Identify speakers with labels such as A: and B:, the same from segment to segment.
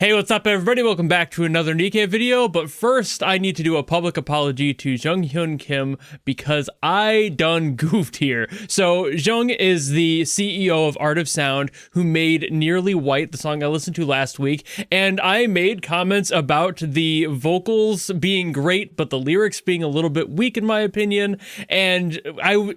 A: Hey, what's up everybody? Welcome back to another NIKKE video, but first I need to do a public apology to Jung Kim because I done goofed here. So Jung is the CEO of Art of Sound who made Nearly White, the song I listened to last week, and I made comments about the vocals being great, but the lyrics being a little bit weak in my opinion, and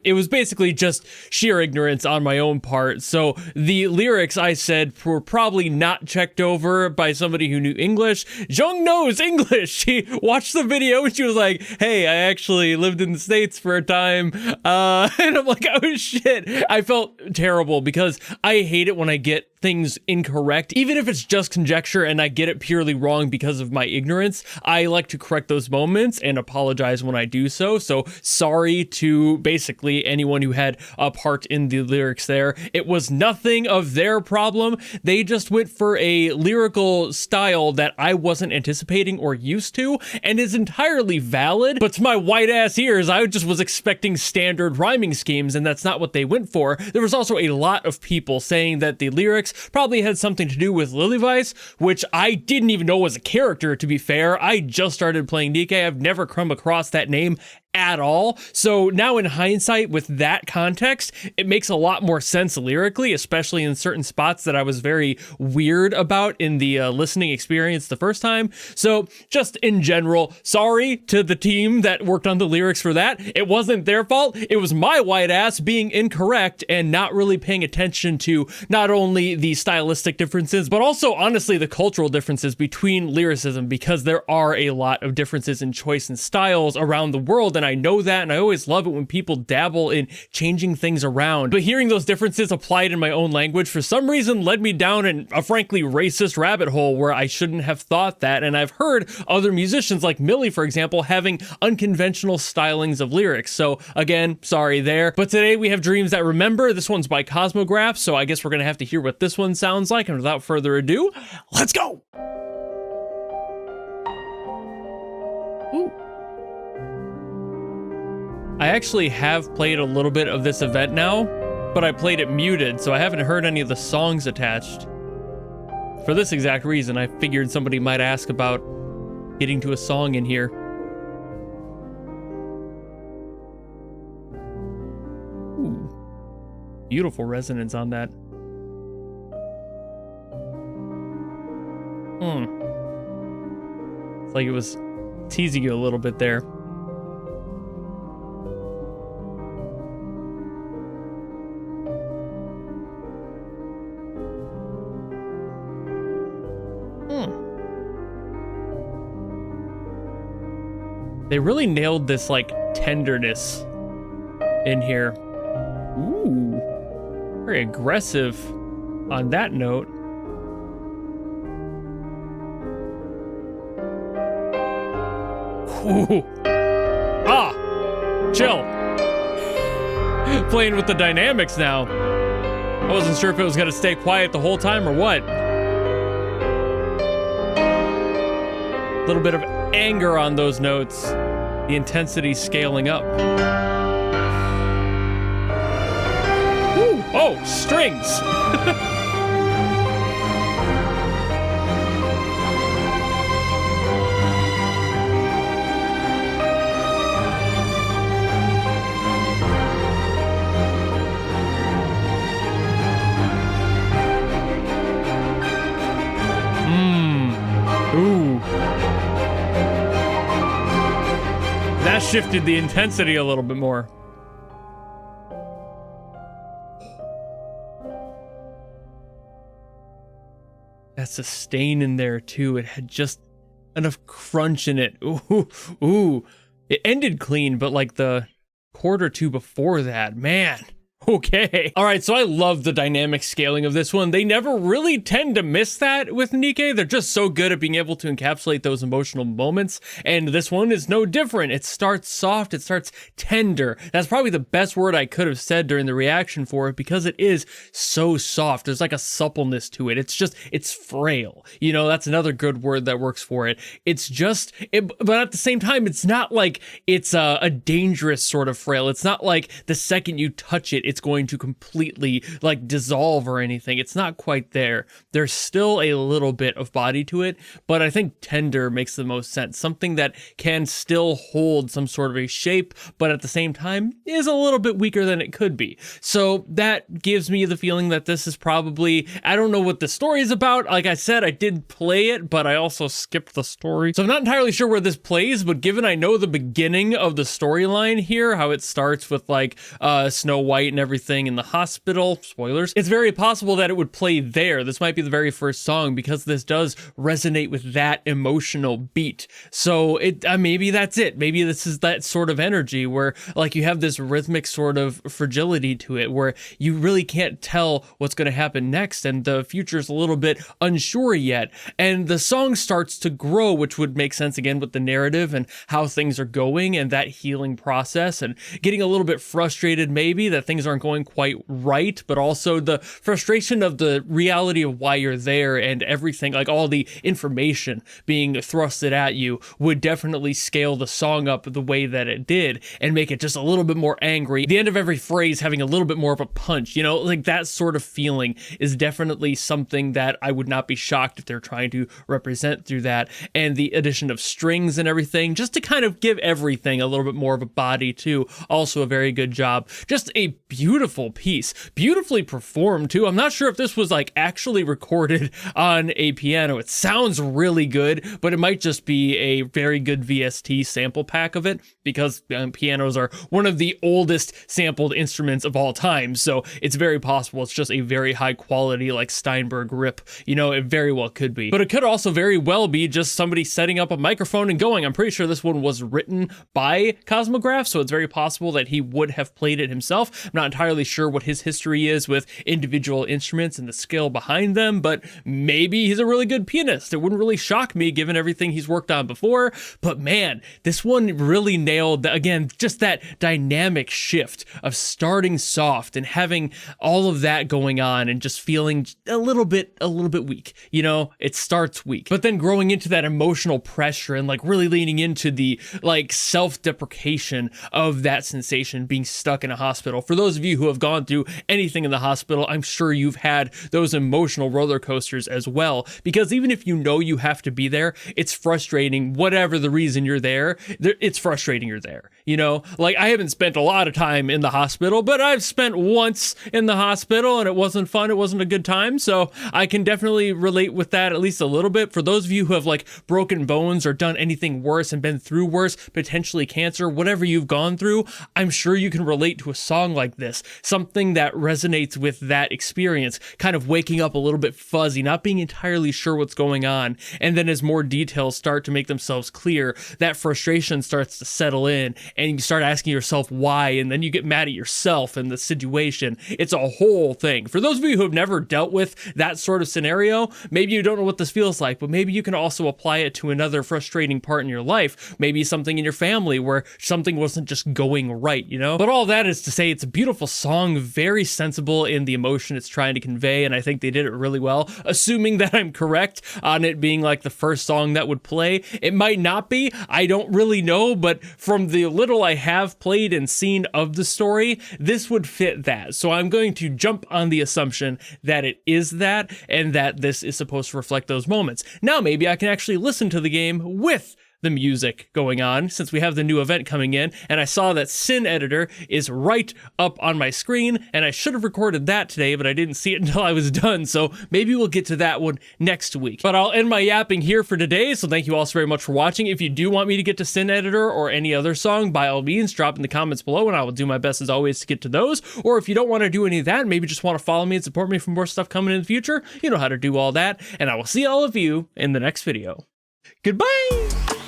A: it was basically just sheer ignorance on my own part. So the lyrics I said were probably not checked over by somebody who knew English. Jung knows English. She watched the video and she was like, hey, I actually lived in the States for a time. And I'm like, oh shit. I felt terrible because I hate it when I get things incorrect, even if it's just conjecture and I get it purely wrong because of my ignorance. I like to correct those moments and apologize when I do so. So sorry to basically anyone who had a part in the lyrics there. It was nothing of their problem. They just went for a lyrical style that I wasn't anticipating or used to, and is entirely valid. But to my white ass ears, I just was expecting standard rhyming schemes, and that's not what they went for. There was also a lot of people saying that the lyrics probably had something to do with Lilyvice, which I didn't even know was a character, to be fair. I just started playing NIKKE. I've never come across that name at all. So now in hindsight, with that context, it makes a lot more sense lyrically, especially in certain spots that I was very weird about in the listening experience the first time. So just in general, sorry to the team that worked on the lyrics for that. It wasn't their fault. It was my white ass being incorrect and not really paying attention to not only the stylistic differences, but also honestly the cultural differences between lyricism, because there are a lot of differences in choice and styles around the world. And I know that, and I always love it when people dabble in changing things around. But hearing those differences applied in my own language for some reason led me down a frankly racist rabbit hole where I shouldn't have thought that. And I've heard other musicians like Millie, for example, having unconventional stylings of lyrics. So again, sorry there. But today we have Dreams That Remember. This one's by Cosmograph, so I guess we're gonna have to hear what this one sounds like. And without further ado, let's go! Ooh. I actually have played a little bit of this event now, but I played it muted, so I haven't heard any of the songs attached. For this exact reason, I figured somebody might ask about getting to a song in here. Ooh. Beautiful resonance on that. It's like it was teasing you a little bit there. They really nailed this, like, tenderness in here. Ooh. Very aggressive on that note. Ooh. Ah! Chill. Playing with the dynamics now. I wasn't sure if it was gonna stay quiet the whole time or what. A little bit of anger on those notes. The intensity scaling up. Woo! Oh, strings! Ooh. That shifted the intensity a little bit more. That sustain in there too. It had just enough crunch in it. Ooh, ooh. It ended clean, but like the chord or two before that, man. Okay. All right, so I love the dynamic scaling of this one. They never really tend to miss that with NIKKE. They're just so good at being able to encapsulate those emotional moments, and this one is no different. It starts soft, it starts tender. That's probably the best word I could have said during the reaction for it, because it is so soft. There's like a suppleness to it. It's frail. You know, that's another good word that works for it. It's just, but at the same time, it's not like it's a dangerous sort of frail. It's not like the second you touch it, it's going to completely like dissolve or anything. It's not quite there. There's still a little bit of body to it, but I think tender makes the most sense. Something that can still hold some sort of a shape, but at the same time is a little bit weaker than it could be. So that gives me the feeling that this is probably, I don't know what the story is about. Like I said, I did play it, but I also skipped the story. So I'm not entirely sure where this plays, but given I know the beginning of the storyline here, how it starts with like Snow White and everything in the hospital, spoilers, it's very possible that it would play there. This might be the very first song because this does resonate with that emotional beat. So it maybe that's it. Maybe this is that sort of energy where like you have this rhythmic sort of fragility to it where you really can't tell what's going to happen next and the future is a little bit unsure yet. And the song starts to grow, which would make sense again with the narrative and how things are going and that healing process and getting a little bit frustrated maybe that things aren't going quite right, but also the frustration of the reality of why you're there and everything, like all the information being thrusted at you would definitely scale the song up the way that it did and make it just a little bit more angry. The end of every phrase having a little bit more of a punch, you know, like that sort of feeling is definitely something that I would not be shocked if they're trying to represent through that. And the addition of strings and everything, just to kind of give everything a little bit more of a body too. Also a very good job. Just a beautiful piece, beautifully performed too. I'm not sure if this was like actually recorded on a piano. It sounds really good, but it might just be a very good VST sample pack of it because pianos are one of the oldest sampled instruments of all time. So it's very possible it's just a very high quality like Steinberg rip. You know, it very well could be. But it could also very well be just somebody setting up a microphone and going. I'm pretty sure this one was written by Cosmograph, so it's very possible that he would have played it himself. I'm not entirely sure what his history is with individual instruments and the skill behind them, but maybe he's a really good pianist. It wouldn't really shock me given everything he's worked on before. But man, this one really nailed, again, just that dynamic shift of starting soft and having all of that going on and just feeling a little bit weak. You know, it starts weak, but then growing into that emotional pressure and like really leaning into the like self-deprecation of that sensation being stuck in a hospital. For those of you who have gone through anything in the hospital, I'm sure you've had those emotional roller coasters as well, because even if you know you have to be there, it's frustrating. Whatever the reason you're there, it's frustrating you're there. You know, like I haven't spent a lot of time in the hospital, but I've spent once in the hospital and it wasn't fun. It wasn't a good time. So I can definitely relate with that at least a little bit. For those of you who have like broken bones or done anything worse and been through worse, potentially cancer, whatever you've gone through, I'm sure you can relate to a song like this, something that resonates with that experience, kind of waking up a little bit fuzzy, not being entirely sure what's going on. And then as more details start to make themselves clear, that frustration starts to settle in and you start asking yourself why, and then you get mad at yourself and the situation. It's a whole thing. For those of you who have never dealt with that sort of scenario, maybe you don't know what this feels like, but maybe you can also apply it to another frustrating part in your life, maybe something in your family where something wasn't just going right, you know? But all that is to say, it's a beautiful song, very sensible in the emotion it's trying to convey, and I think they did it really well. Assuming that I'm correct on it being like the first song that would play. It might not be, I don't really know, but from the little I have played and seen of the story, this would fit that. So I'm going to jump on the assumption that it is that, and that this is supposed to reflect those moments. Now maybe I can actually listen to the game with the music going on since we have the new event coming in, and I saw that Sin Editor is right up on my screen, and I should have recorded that today, but I didn't see it until I was done, so maybe we'll get to that one next week. But I'll end my yapping here for today, so thank you all so very much for watching. If you do want me to get to Sin Editor or any other song, by all means, drop in the comments below, and I will do my best as always to get to those. Or if you don't want to do any of that, maybe just want to follow me and support me for more stuff coming in the future, you know how to do all that, and I will see all of you in the next video. Goodbye!